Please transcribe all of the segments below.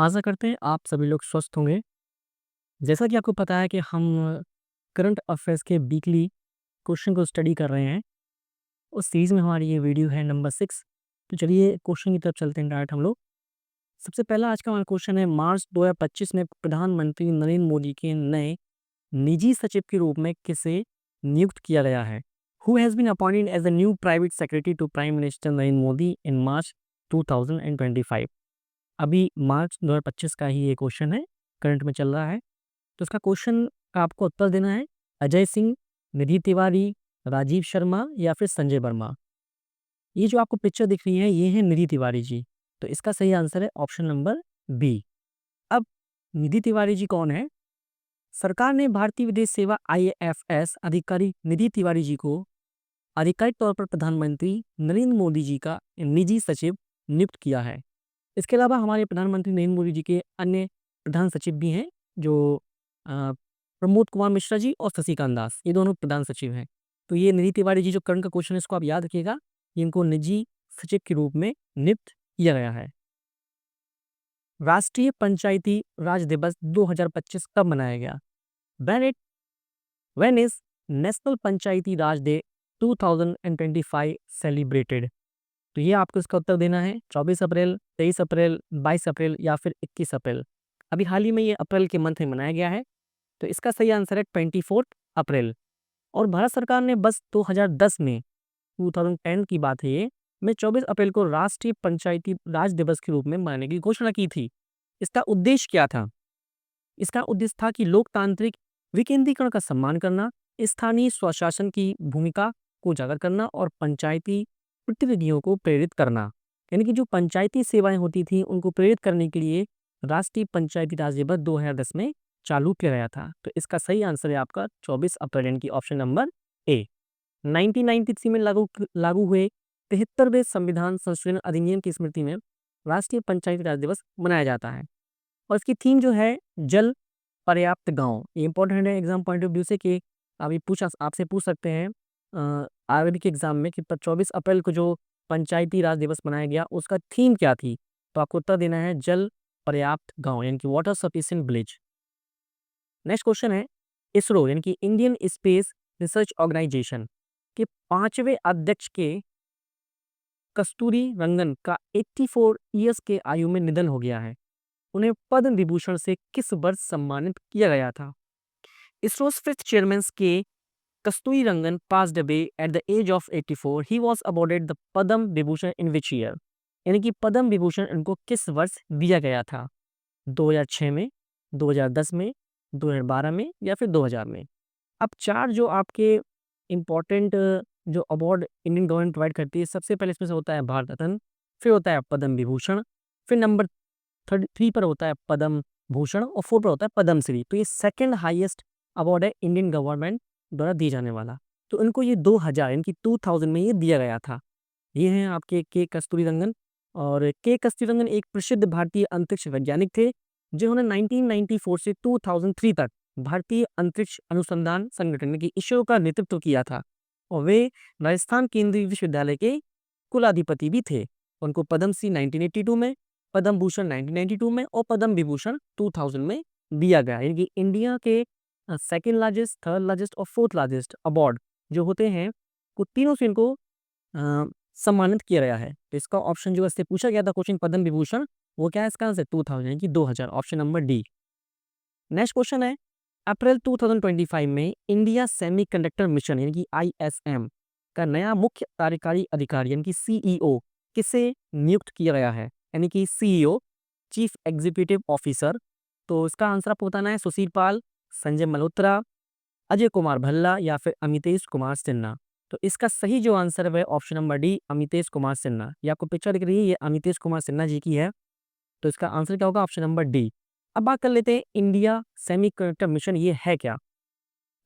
आशा करते हैं आप सभी लोग स्वस्थ होंगे। जैसा कि आपको पता है कि हम करंट अफ़ेयर्स के वीकली क्वेश्चन को स्टडी कर रहे हैं। उस सीरीज़ में हमारी ये वीडियो है नंबर 6। तो चलिए क्वेश्चन की तरफ चलते हैं डायरेक्ट हम लोग। सबसे पहला आज का हमारा क्वेश्चन है, मार्च 2025 में प्रधानमंत्री नरेंद्र मोदी के नए निजी सचिव के रूप में किसे नियुक्त किया गया है? Who has been appointed as the new private secretary to prime minister Narendra Modi in March 2025। अभी मार्च 2025 का ही ये क्वेश्चन है, करंट में चल रहा है। तो इसका क्वेश्चन का आपको उत्तर देना है, अजय सिंह, निधि तिवारी, राजीव शर्मा या फिर संजय वर्मा। ये जो आपको पिक्चर दिख रही है, ये है निधि तिवारी जी। तो इसका सही आंसर है ऑप्शन नंबर बी। अब निधि तिवारी जी कौन है? सरकार ने भारतीय विदेश सेवा आईएफएस अधिकारी निधि तिवारी जी को आधिकारिक तौर पर प्रधानमंत्री नरेंद्र मोदी जी का निजी सचिव नियुक्त किया है। इसके अलावा हमारे प्रधानमंत्री नरेंद्र मोदी जी के अन्य प्रधान सचिव भी हैं, जो अ, प्रमोद कुमार मिश्रा जी और शशिकांत दास, ये दोनों प्रधान सचिव हैं। तो ये निधि तिवारी जी जो करंट का क्वेश्चन है, इसको आप याद रखिएगा, इनको निजी सचिव के रूप में नियुक्त किया गया है। राष्ट्रीय पंचायती राज दिवस 2025 कब मनाया गया? When it when is national Panchayati Raj day 2025 celebrated? तो ये आपको इसका उत्तर देना है, 24 अप्रैल, 23 अप्रैल, 22 अप्रैल या फिर 21 अप्रैल। अभी हाल ही में ये अप्रैल के मंथ में मनाया गया है। तो इसका सही आंसर है 24 अप्रैल। और भारत सरकार ने बस 2010 में, 2010 की बात है ये, में 24 अप्रैल को राष्ट्रीय पंचायती राज दिवस के रूप में मनाने की घोषणा की थी। इसका उद्देश्य क्या था? इसका उद्देश्य था कि लोकतांत्रिक विकेंद्रीकरण का सम्मान करना, स्थानीय स्वशासन की भूमिका को उजागर करना और पंचायती प्रतिनिधियों को प्रेरित करना। यानी कि जो पंचायती सेवाएं होती थी, उनको प्रेरित करने के लिए राष्ट्रीय पंचायती राज दिवस 2010 में चालू किया गया था। तो इसका सही आंसर है आपका 24 अप्रैल, यानी कि ऑप्शन नंबर ए। 1993 में लागू हुए 73वें संविधान संशोधन अधिनियम की स्मृति में राष्ट्रीय पंचायती राज दिवस मनाया जाता है। और इसकी थीम जो है, जल पर्याप्त गाँव। ये इंपॉर्टेंट है एग्जाम पॉइंट ऑफ व्यू से, कि अभी आपसे पूछ सकते हैं आरआरबी के एग्जाम में कि 24 अप्रैल को जो पंचायती राज दिवस मनाया गया, उसका थीम क्या थी? तो आपको उत्तर देना है जल पर्याप्त गाँव, यानी कि water sufficient village. Next question है, इसरो यानी कि इंडियन स्पेस रिसर्च ऑर्गेनाइजेशन के 5वें अध्यक्ष के कस्तूरी रंगन का 84 ईयर्स के आयु में निधन हो गया है। उन्हें पद्म विभूषण से किस वर्ष सम्मानित किया गया था? इसरो's fifth chairman के कस्तूरी रंगन passed away at the age of 84. He was awarded the Padma Vibhushan in which year? यानी कि पद्म विभूषण इनको किस वर्ष दिया गया था? 2006 में, 2010 में, 2012 में या फिर 2000 में? अब चार जो आपके इम्पोर्टेंट जो अवार्ड इंडियन गवर्नमेंट प्रोवाइड करती है, सबसे पहले इसमें से होता है भारत रत्न, फिर होता है पद्म विभूषण, फिर नंबर 3 पर होता है पद्म भूषण और 4 पर होता है पद्म श्री। तो ये सेकंड हाईएस्ट अवार्ड है इंडियन गवर्नमेंट द्वारा दिए जाने वाला। तो इनको ये 2000 यानी कि 2000 में ये दिया गया था। ये हैं आपके के कस्तूरीरंगन। और के कस्तूरीरंगन एक प्रसिद्ध भारतीय अंतरिक्ष वैज्ञानिक थे, जिन्होंने 1994 से 2003 तक भारतीय अंतरिक्ष अनुसंधान संगठन यानी कि इसरो का नेतृत्व किया था। और वे राजस्थान केंद्रीय विश्वविद्यालय के कुलाधिपति भी थे। उनको पद्म श्री 1982 में, पद्म भूषण 1992 में और पद्म विभूषण 2000 में दिया गया। यानी कि इंडिया के सेकंड लार्जेस्ट, थर्ड लार्जेस्ट और फोर्थ लार्जेस्ट अवार्ड जो होते हैं, वो तीनों से इनको अ, सम्मानित किया गया है। तो इसका ऑप्शन जो इससे पूछा गया था क्वेश्चन पद्म विभूषण, वो क्या है इसका आंसर? 2000 यानी कि 2000, option number D. Next question है, अप्रैल 2025 में इंडिया सेमीकंडक्टर मिशन यानी कि आईएसएम का नया मुख्य कार्यकारी अधिकारी यानी कि सीईओ किसे नियुक्त किया गया है? यानी कि सीईओ, चीफ एग्जीक्यूटिव ऑफिसर। तो इसका आंसर आपको बताना है, सुशील पाल, संजय मल्होत्रा, अजय कुमार भल्ला या फिर अमितेश कुमार सिन्हा। तो इसका सही जो आंसर है वह option number D, Amitesh Kumar Sinha. ये आपको पिक्चर दिख रही है, ये अमितेश कुमार सिन्हा जी की है। तो इसका आंसर क्या होगा? Option number D. अब बात कर लेते हैं इंडिया सेमीकंडक्टर मिशन ये है क्या?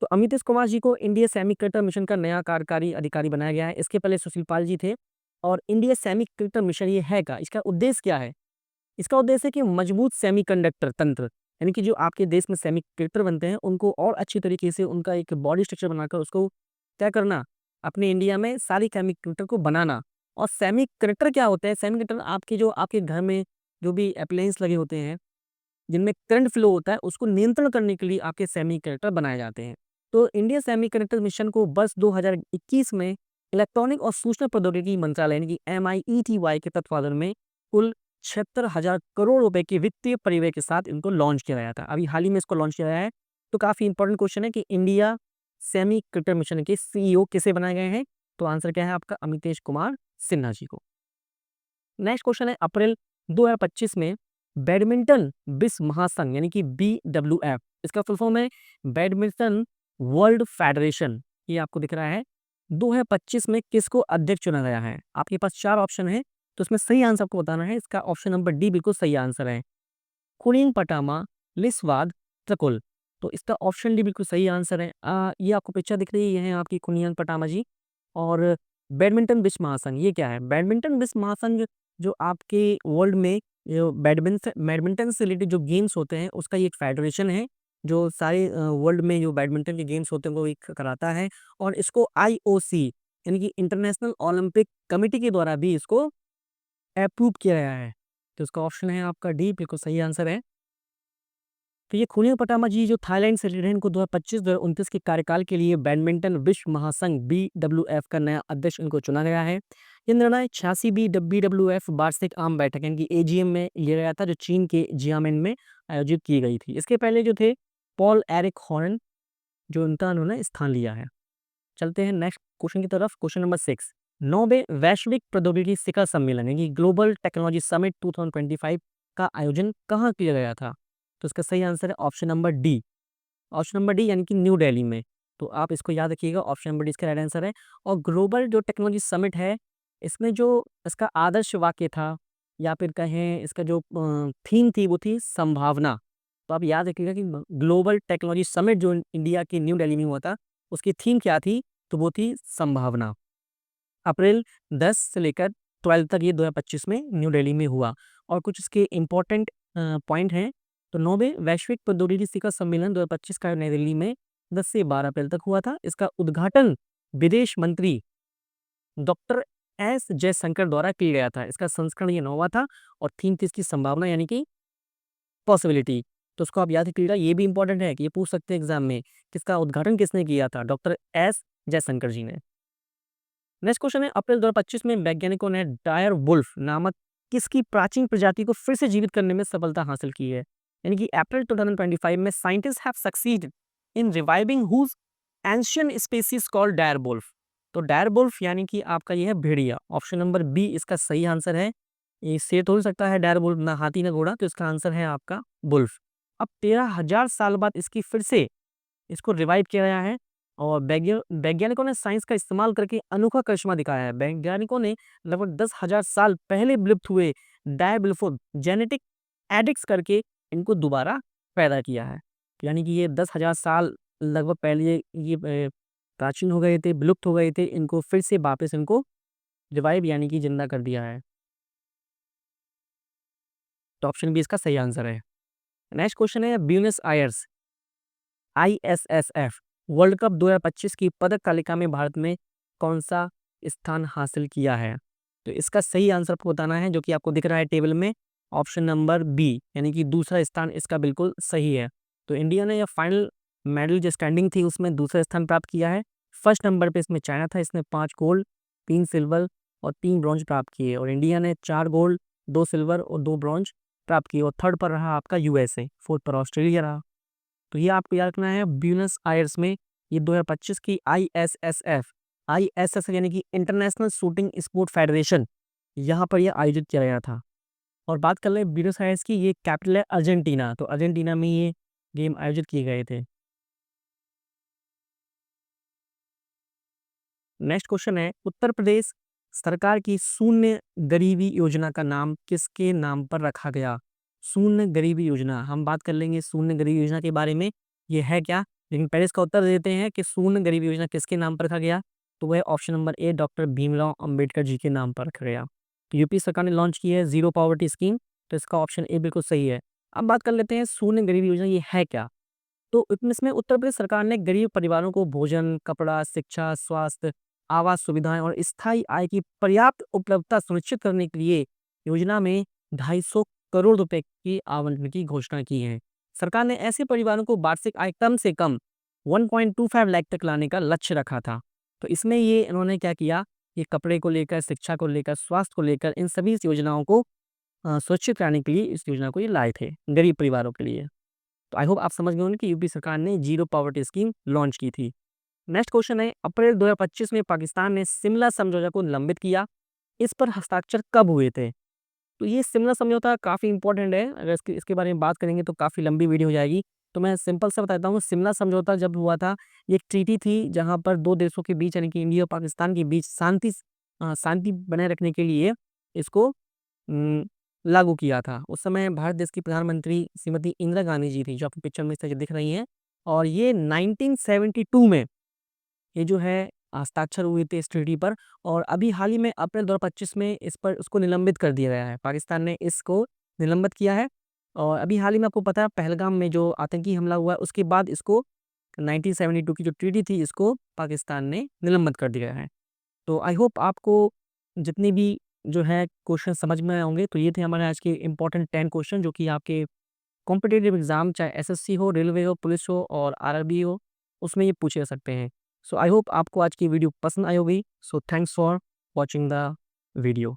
तो अमितेश कुमार जी को इंडिया सेमीकंडक्टर मिशन का नया कार्यकारी अधिकारी बनाया गया है। इसके पहले सुशील पाल जी थे। और इंडिया सेमीकंडक्टर मिशन ये है क्या? इसका उद्देश्य क्या है? इसका उद्देश्य है कि मजबूत सेमीकंडक्टर तंत्र, यानी कि जो आपके देश में सेमीकंडक्टर बनते हैं, उनको और अच्छी तरीके से उनका एक बॉडी स्ट्रक्चर बनाकर उसको क्या करना, अपने इंडिया में सारी सेमीकंडक्टर को बनाना। और सेमीकंडक्टर क्या होता है? सेमीकंडक्टर आपके जो आपके घर में जो भी अप्लायंस लगे होते हैं, जिनमें करंट फ्लो होता है उसको नियंत्रण करने के लिए आपके सेमीकंडक्टर बनाए जाते हैं। तो इंडिया सेमीकंडक्टर मिशन को वर्ष 2021 में इलेक्ट्रॉनिक और सूचना प्रौद्योगिकी मंत्रालय यानी कि MIETY के तत्वाधान में कुल 76,000 करोड़ रुपए के वित्तीय परिव्यय के साथ इनको लॉन्च किया गया था। अभी हाल ही में इसको लॉन्च किया गया है। तो काफ़ी इंपॉर्टेंट क्वेश्चन है कि इंडिया सेमीकंडक्टर मिशन के CEO किसे बनाए गए हैं? तो आंसर क्या है आपका? अमितेश कुमार सिन्हा जी को। नेक्स्ट क्वेश्चन है अप्रैल 2025 में बैडमिंटन विश्व महासंघ यानी कि BWF, इसका फुल फॉर्म है बैडमिंटन वर्ल्ड फेडरेशन, ये आपको दिख रहा है। 2025 में किसको अध्यक्ष चुना गया है? आपके पास 4 ऑप्शन है, तो इसमें सही आंसर आपको बताना है। इसका ऑप्शन नंबर डी बिल्कुल सही आंसर है, कुनिंग पटामा लिस्वाद त्रकुल। तो इसका ऑप्शन डी बिल्कुल सही आंसर है। ये आपको पिक्चर दिख रही है, ये है आपकी कुनियन पटामा जी। और बैडमिंटन विश्व महासंघ ये क्या है? बैडमिंटन विश्व महासंघ जो आपके वर्ल्ड में जो बैडमिंटन से रिलेटेड जो गेम्स होते हैं उसका ये एक फेडरेशन है, जो सारे वर्ल्ड में जो बैडमिंटन के गेम्स होते हैं वो एक कराता है। और इसको IOC यानी कि इंटरनेशनल ओलंपिक कमेटी के द्वारा भी इसको अप्रूव किया गया है। तो इसका ऑप्शन है आपका डी बिल्कुल सही आंसर है। तो ये खुनिया पटामा जी जो थाईलैंड से रिटेन को 2025-2029 के कार्यकाल के लिए बैडमिंटन विश्व महासंघ BWF का नया अध्यक्ष इनको चुना गया है। ये निर्णय 86वीं BWF वार्षिक आम बैठक यानी कि AGM में लिया गया था, जो चीन के जियामिन में आयोजित की गई थी। इसके पहले जो थे पॉल एरिक हॉर्न, जो इनका उन्होंने स्थान लिया है। चलते हैं नेक्स्ट क्वेश्चन की तरफ। क्वेश्चन नंबर 6, 9वें वैश्विक प्रौद्योगिकी शिखर सम्मेलन यानी ग्लोबल टेक्नोलॉजी समिट 2025 का आयोजन कहाँ किया गया था? तो इसका सही आंसर है option number D. Option number D यानी कि न्यू दिल्ली में। तो आप इसको याद रखिएगा, ऑप्शन नंबर डी इसका राइट आंसर है। और ग्लोबल जो टेक्नोलॉजी समिट है, इसमें जो इसका आदर्श वाक्य था या फिर कहें इसका जो थीम थी वो थी संभावना। तो आप याद रखिएगा कि ग्लोबल टेक्नोलॉजी समिट जो इंडिया की न्यू दिल्ली में हुआ था, उसकी थीम क्या थी? तो वो थी संभावना। अप्रैल 10 से लेकर 12 तक ये 2025 में न्यू दिल्ली में हुआ। और कुछ इसके इम्पोर्टेंट पॉइंट हैं। तो 9वें वैश्विक प्रौद्योगिकी शिखर सम्मेलन 2025 का नई दिल्ली में 10 से 12 अप्रैल तक हुआ था। इसका उद्घाटन विदेश मंत्री डॉक्टर एस जयशंकर द्वारा किया गया था। इसका संस्करण ये 9वां था और थीम थी इसकी संभावना यानी कि पॉसिबिलिटी। तो उसको आप याद रखिएगा, ये भी इंपॉर्टेंट है कि ये पूछ सकते हैं एग्जाम में, किसका उद्घाटन किसने किया था? डॉक्टर एस जयशंकर जी ने। नेक्स्ट क्वेश्चन है अप्रैल 2025 में वैज्ञानिकों ने डायर वुल्फ नामक किसकी प्राचीन प्रजाति को फिर से जीवित करने में सफलता हासिल की है? यानी कि अप्रैल 2025 में scientists have succeeded in reviving whose ancient species called dire wolf. तो डायर वुल्फ यानी कि आपका ये है भेड़िया। ऑप्शन नंबर बी इसका सही आंसर है। ये शेर तो हो सकता है डायर वुल्फ, ना हाथी ना घोड़ा, तो इसका आंसर है आपका वुल्फ। अब 13,000 साल बाद इसकी फिर से इसको रिवाइव किया गया है। और वैज्ञानिकों ने साइंस का इस्तेमाल करके अनोखा करिश्मा दिखाया है। वैज्ञानिकों ने लगभग 10,000 साल पहले विलुप्त हुए डायबिल्फो जेनेटिक एडिक्स करके इनको दोबारा पैदा किया है। यानी कि ये 10,000 साल लगभग पहले ये प्राचीन हो गए थे, विलुप्त हो गए थे, इनको फिर से वापस इनको रिवाइव यानी कि जिंदा कर दिया है। तो ऑप्शन बी इसका सही आंसर है। नेक्स्ट क्वेश्चन है Buenos Aires ISSF world cup 2025 की पदक तालिका में भारत में कौन सा स्थान हासिल किया है? तो इसका सही आंसर आपको बताना है, जो कि आपको दिख रहा है टेबल में। ऑप्शन नंबर बी यानी कि दूसरा स्थान इसका बिल्कुल सही है। तो इंडिया ने यह फाइनल मेडल जो स्टैंडिंग थी उसमें दूसरा स्थान प्राप्त किया है। फर्स्ट नंबर पे इसमें चाइना था, इसने 5 गोल्ड, 3 सिल्वर और 3 ब्रॉन्ज प्राप्त किए। और इंडिया ने 4 गोल्ड, 2 सिल्वर और 2 ब्रॉन्ज प्राप्त किए। और थर्ड पर रहा आपका USA, फोर्थ पर ऑस्ट्रेलिया रहा। तो ये आपको याद रखना है, ब्यूनस आयर्स में ये 2025 की ISSF यानी कि इंटरनेशनल शूटिंग स्पोर्ट फेडरेशन, यहाँ पर यह आयोजित किया गया था। और बात कर लें ब्यूनस आयर्स की, ये कैपिटल है अर्जेंटीना। तो अर्जेंटीना में ये गेम आयोजित किए गए थे। नेक्स्ट क्वेश्चन है उत्तर प्रदेश सरकार की शून्य गरीबी योजना का नाम किसके नाम पर रखा गया? शून्य गरीबी योजना, हम बात कर लेंगे शून्य गरीबी योजना के बारे में, ये है क्या। लेकिन पहले इसका उत्तर देते हैं कि शून्य गरीबी योजना किसके नाम पर रखा गया। तो वह option number A doctor Bhimrao Ambedkar ji के नाम पर रखा गया। तो यूपी सरकार ने लॉन्च की है जीरो पॉवर्टी स्कीम, तो इसका ऑप्शन ए बिल्कुल सही है। अब बात कर लेते हैं शून्य गरीबी योजना ये है क्या। तो इसमें उत्तर प्रदेश सरकार ने गरीब परिवारों को भोजन, कपड़ा, शिक्षा, स्वास्थ्य, आवास सुविधाएं और स्थायी आय की पर्याप्त उपलब्धता सुनिश्चित करने के लिए योजना में 250 करोड़ रुपए की आवंटन की घोषणा की है। सरकार ने ऐसे परिवारों को वार्षिक आय कम से कम 1.25 लाख तक लाने का लक्ष्य रखा था। तो इसमें ये इन्होंने क्या किया, ये कपड़े को लेकर, शिक्षा को लेकर, स्वास्थ्य को लेकर, इन सभी योजनाओं को सुरक्षित कराने के लिए इस योजना को ये लाए थे, गरीब परिवारों के लिए। तो आई होप आप समझ गए होंगे कि यूपी सरकार ने जीरो पॉवर्टी स्कीम लॉन्च की थी। नेक्स्ट क्वेश्चन है, अप्रैल 2025 में पाकिस्तान ने शिमला समझौता को निलंबित किया। इस पर हस्ताक्षर कब हुए थे? तो ये शिमला समझौता काफ़ी इंपॉर्टेंट है। अगर इसके बारे में बात करेंगे तो काफ़ी लंबी वीडियो हो जाएगी। तो मैं सिंपल सा बताता हूँ, शिमला समझौता जब हुआ था, ये एक ट्रीटी थी जहाँ पर 2 देशों के बीच यानी कि इंडिया और पाकिस्तान के बीच शांति बनाए रखने के लिए इसको उम, लागू किया था। उस समय भारत देश की प्रधानमंत्री श्रीमती इंदिरा गांधी जी थी, जो आपकी पिक्चर में इस तरह दिख रही हैं। और ये 1972 में ये जो है हस्ताक्षर हुए थे इस ट्रीटी पर, और अभी हाल ही में अप्रैल 2025 में इस पर उसको निलंबित कर दिया गया है। पाकिस्तान ने इसको निलंबित किया है, और अभी हाल ही में आपको पता है पहलगाम में जो आतंकी हमला हुआ है उसके बाद इसको 1972 की जो ट्रीटी थी इसको पाकिस्तान ने निलंबित कर दिया है। तो आई होप आपको जितने भी जो है क्वेश्चन समझ में आए होंगे। तो ये थे हमारे आज के इम्पोर्टेंट 10 क्वेश्चन जो कि आपके कॉम्पिटिटिव एग्जाम चाहे एसएससी हो, रेलवे हो, पुलिस हो और आरआरबी हो, उसमें ये पूछे जा सकते हैं। सो आई होप आपको आज की वीडियो पसंद आई होगी। So thanks for watching the video.